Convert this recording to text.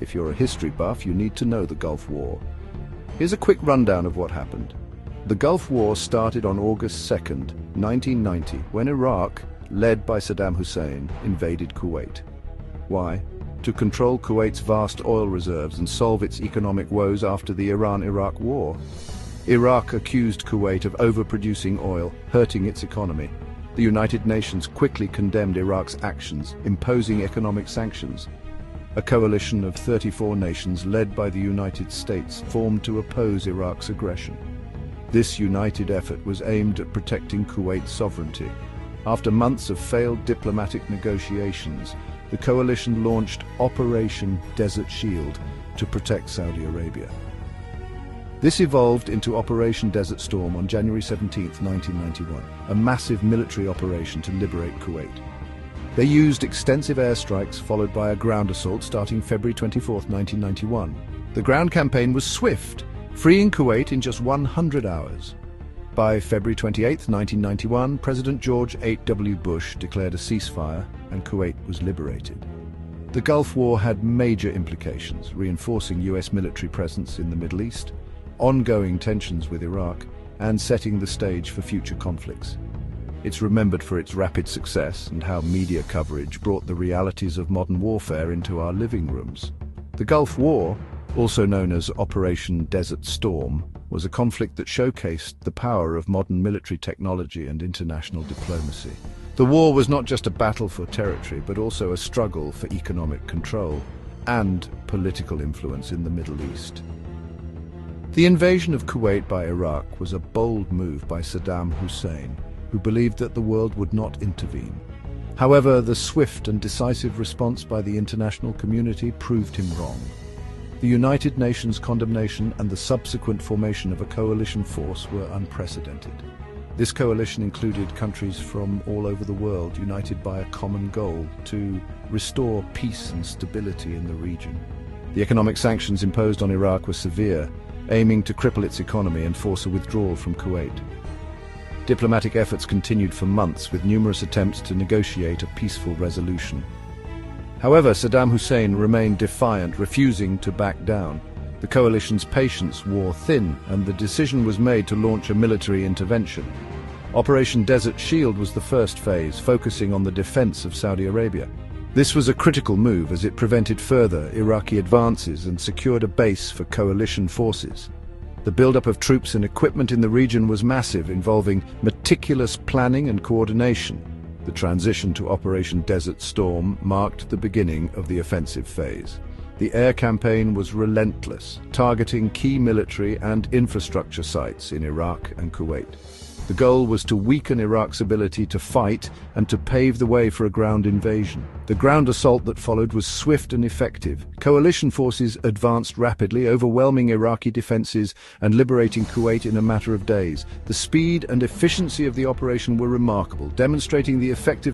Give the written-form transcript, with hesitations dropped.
If you're a history buff, you need to know the Gulf War. Here's a quick rundown of what happened. The Gulf War started on August 2nd, 1990, when Iraq, led by Saddam Hussein, invaded Kuwait. Why? To control Kuwait's vast oil reserves and solve its economic woes after the Iran-Iraq War. Iraq accused Kuwait of overproducing oil, hurting its economy. The United Nations quickly condemned Iraq's actions, imposing economic sanctions. A coalition of 34 nations led by the United States formed to oppose Iraq's aggression. This united effort was aimed at protecting Kuwait's sovereignty. After months of failed diplomatic negotiations, the coalition launched Operation Desert Shield to protect Saudi Arabia. This evolved into Operation Desert Storm on January 17, 1991, a massive military operation to liberate Kuwait. They used extensive airstrikes followed by a ground assault starting February 24, 1991. The ground campaign was swift, freeing Kuwait in just 100 hours. By February 28, 1991, President George H.W. Bush declared a ceasefire and Kuwait was liberated. The Gulf War had major implications, reinforcing US military presence in the Middle East, ongoing tensions with Iraq, and setting the stage for future conflicts. It's remembered for its rapid success and how media coverage brought the realities of modern warfare into our living rooms. The Gulf War, also known as Operation Desert Storm, was a conflict that showcased the power of modern military technology and international diplomacy. The war was not just a battle for territory, but also a struggle for economic control and political influence in the Middle East. The invasion of Kuwait by Iraq was a bold move by Saddam Hussein, who believed that the world would not intervene. However, the swift and decisive response by the international community proved him wrong. The United Nations condemnation and the subsequent formation of a coalition force were unprecedented. This coalition included countries from all over the world, united by a common goal to restore peace and stability in the region. The economic sanctions imposed on Iraq were severe, aiming to cripple its economy and force a withdrawal from Kuwait. Diplomatic efforts continued for months, with numerous attempts to negotiate a peaceful resolution. However, Saddam Hussein remained defiant, refusing to back down. The coalition's patience wore thin, and the decision was made to launch a military intervention. Operation Desert Shield was the first phase, focusing on the defense of Saudi Arabia. This was a critical move as it prevented further Iraqi advances and secured a base for coalition forces. The buildup of troops and equipment in the region was massive, involving meticulous planning and coordination. The transition to Operation Desert Storm marked the beginning of the offensive phase. The air campaign was relentless, targeting key military and infrastructure sites in Iraq and Kuwait. The goal was to weaken Iraq's ability to fight and to pave the way for a ground invasion. The ground assault that followed was swift and effective. Coalition forces advanced rapidly, overwhelming Iraqi defenses and liberating Kuwait in a matter of days. The speed and efficiency of the operation were remarkable, demonstrating the effectiveness